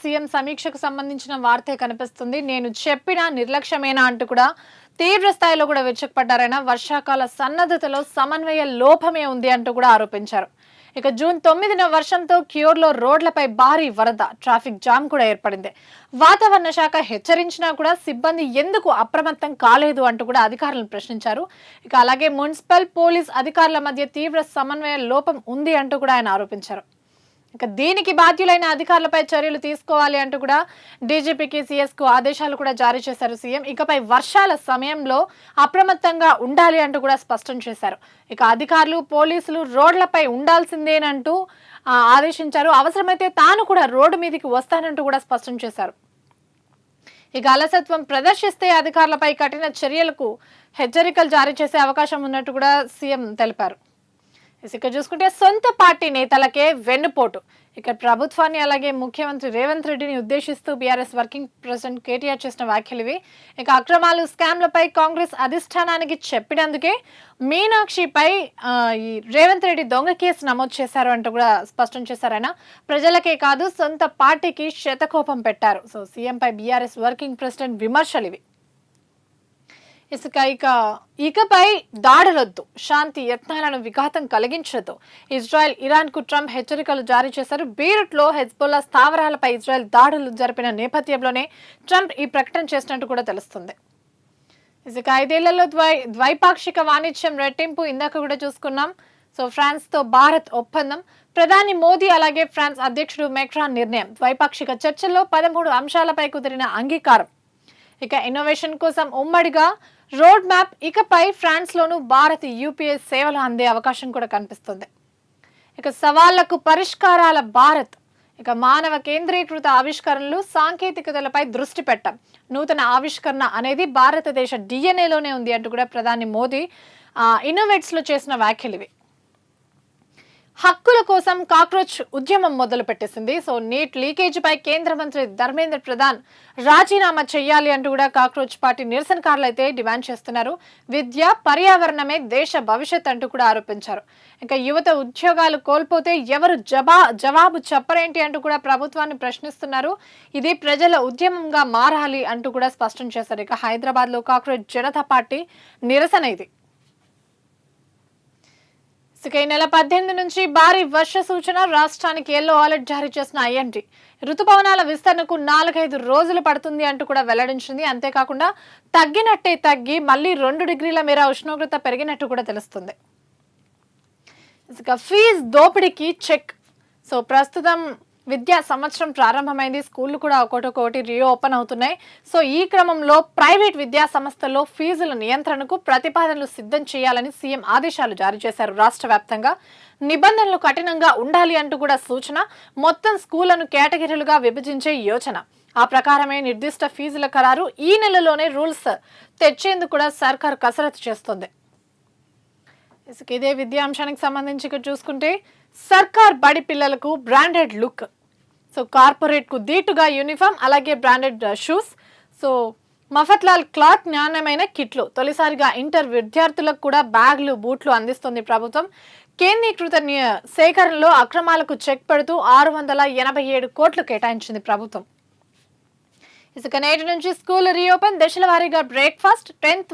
CM సమీక్షకు సంబంధించిన వార్తే కనిపిస్తుంది. నేను చెప్పిన నిర్లక్ష్యమేనా అంటూ కూడా తీవ్ర స్థాయిలో కూడా విరుచుకుపడ్డారైన వర్షాకాల సన్నద్ధతలో సమన్వయ లోపమే ఉంది అంటూ కూడా ఆరోపించారు. ఇక జూన్ 9న వర్షంతో క్యూర్లో రోడ్లపై భారీ వరద, ట్రాఫిక్ జామ్ కూడా ఏర్పడింది. వాతావరణ శాఖ హెచ్చరించినా కూడా సిబ్బంది ఎందుకు అప్రమత్తం కాలేదు అంటూ కూడా అధికారులను ప్రశ్నించారు. ఇక అలాగే మున్సిపల్, పోలీస్ అధికారుల మధ్య తీవ్ర సమన్వయ లోపం ఉంది అంటూ కూడా ఆయన ఆరోపించారు. ఇక దీనికి బాధ్యులైన అధికారులపై చర్యలు తీసుకోవాలి అంటూ కూడా డీజీపీకి, సీఎస్కు ఆదేశాలు కూడా జారీ చేశారు సీఎం. ఇకపై వర్షాల సమయంలో అప్రమత్తంగా ఉండాలి అంటూ కూడా స్పష్టం చేశారు. ఇక అధికారులు, పోలీసులు రోడ్లపై ఉండాల్సిందేనంటూ ఆదేశించారు. అవసరమైతే తాను కూడా రోడ్డు మీదకి వస్తానంటూ కూడా స్పష్టం చేశారు. ఇక అలసత్వం ప్రదర్శిస్తే అధికారులపై కఠిన చర్యలకు హెచ్చరికలు జారీ చేసే అవకాశం ఉన్నట్టు కూడా సీఎం తెలిపారు. ఇక చూసుకుంటే సొంత పార్టీ నేతలకే వెన్నుపోటు. ఇక ప్రభుత్వాన్ని అలాగే ముఖ్యమంత్రి రేవంత్ రెడ్డిని ఉద్దేశిస్తూ బీఆర్ఎస్ వర్కింగ్ ప్రెసిడెంట్ కేటీఆర్ చేసిన వ్యాఖ్యలు ఇవి. ఇక అక్రమాలు, స్కామ్లపై కాంగ్రెస్ అధిష్టానానికి చెప్పినందుకే మీనాక్షిపై ఈ రేవంత్ రెడ్డి దొంగ కేసు నమోదు చేశారు అంటూ కూడా స్పష్టం చేశారు. ఆయన ప్రజలకే కాదు సొంత పార్టీకి శతకోపం పెట్టారు. సో సీఎంపై బీఆర్ఎస్ వర్కింగ్ ప్రెసిడెంట్ విమర్శలు ఇవి. ఇకపై దాడులొద్దు, శాంతి యత్నాలను విఘాతం కలిగించదు. ఇజ్రాయెల్, ఇరాన్కు ట్రంప్ హెచ్చరికలు జారీ చేశారు. బీరుట్లో హెజ్బొల్లా స్థావరాలపై ఇజ్రాయెల్ దాడులు జరిపిన నేపథ్యంలోనే ట్రంప్ ఈ ప్రకటన చేసినట్టు కూడా తెలుస్తుంది. ఇక 5 ఏళ్లలో ద్వైపాక్షిక వాణిజ్యం రెట్టింపు ఇందాక కూడా చూసుకున్నాం. సో ఫ్రాన్స్తో భారత్ ఒప్పందం, ప్రధాని మోదీ అలాగే ఫ్రాన్స్ అధ్యక్షుడు మెక్రాన్ నిర్ణయం. ద్వైపాక్షిక చర్చల్లో 13 అంశాలపై కుదిరిన అంగీకారం. ఇక ఇన్నోవేషన్ కోసం ఉమ్మడిగా రోడ్ మ్యాప్. ఇకపై ఫ్రాన్స్ లోను భారత్ యూపీఐ సేవలు అందే అవకాశం కూడా కనిపిస్తుంది. ఇక సవాళ్లకు పరిష్కారాల భారత్. ఇక మానవ కేంద్రీకృత ఆవిష్కరణలు, సాంకేతికతలపై దృష్టి పెట్టం. నూతన ఆవిష్కరణ అనేది భారతదేశ డిఎన్ఏలోనే ఉంది అంటూ కూడా ప్రధాని మోదీ ఇన్నోవేట్స్ లో చేసిన వ్యాఖ్యలు ఇవి. హక్కుల కోసం కాక్రోచ్ ఉద్యమం మొదలు పెట్టేసింది. సో నీట్ లీకేజీపై కేంద్ర మంత్రి ధర్మేంద్ర ప్రధాన్ రాజీనామా చేయాలి అంటూ కూడా కాక్రోచ్ పార్టీ నిరసనకారులు అయితే డిమాండ్ చేస్తున్నారు. విద్య, పర్యావరణమే దేశ భవిష్యత్ అంటూ కూడా ఆరోపించారు. ఇంకా యువత ఉద్యోగాలు కోల్పోతే ఎవరు జవాబు చెప్పరేంటి అంటూ కూడా ప్రభుత్వాన్ని ప్రశ్నిస్తున్నారు. ఇది ప్రజల ఉద్యమంగా మారాలి అంటూ కూడా స్పష్టం చేశారు. ఇక హైదరాబాద్ లో కాక్రోచ్ జనతా పార్టీ నిరసన ఇది. ఈ నెల 18 నుంచి భారీ వర్ష సూచన. రాష్ట్రానికి ఎల్లో అలర్ట్ జారీ చేసిన ఐఎండీ రుతుపవనాల విస్తరణకు 4-5 రోజులు పడుతుంది అంటూ కూడా వెల్లడించింది. అంతేకాకుండా తగ్గినట్టే తగ్గి మళ్ళీ 2 డిగ్రీల మేర ఉష్ణోగ్రత పెరిగినట్టు కూడా తెలుస్తుంది. ఇక ఫీజు దోపిడీకి చెక్. సో ప్రస్తుతం విద్యా సంవత్సరం ప్రారంభమైంది. స్కూళ్లు కూడా ఒక్కొక్కటి రీఓపెన్ అవుతున్నాయి. సో ఈ క్రమంలో ప్రైవేట్ విద్యా సంస్థల్లో ఫీజుల నియంత్రణకు ప్రతిపాదనలు సిద్ధం చేయాలని సీఎం ఆదేశాలు జారీ చేశారు. రాష్ట్ర వ్యాప్తంగా నిబంధనలు కఠినంగా ఉండాలి అంటూ కూడా సూచన. మొత్తం స్కూళ్లను కేటగిరీలుగా విభజించే యోచన. ఆ ప్రకారమే నిర్దిష్ట ఫీజుల ఖరారు. ఈ నెలలోనే రూల్స్ తెచ్చేందుకు కూడా సర్కార్ కసరత్తు చేస్తోంది. ఇదే విద్యా అంశానికి సంబంధించి చూసుకుంటే సర్కార్ బడి పిల్లలకు బ్రాండెడ్ లుక్. సో కార్పొరేట్ కు దీటుగా యూనిఫామ్ అలాగే branded shoes. So Mafatlal cloth, నాణ్యమైన కిట్లు. తొలిసారిగా ఇంటర్ విద్యార్థులకు కూడా బ్యాగులు, బూట్లు అందిస్తుంది ప్రభుత్వం. కేంద్రీకృత సేకరణలో అక్రమాలకు చెక్ పెడుతూ 687 కోట్లు కేటాయించింది ప్రభుత్వం. ఇసుక నేటి నుంచి స్కూల్ రీఓపెన్. దశల వారీగా బ్రేక్ఫాస్ట్, 10th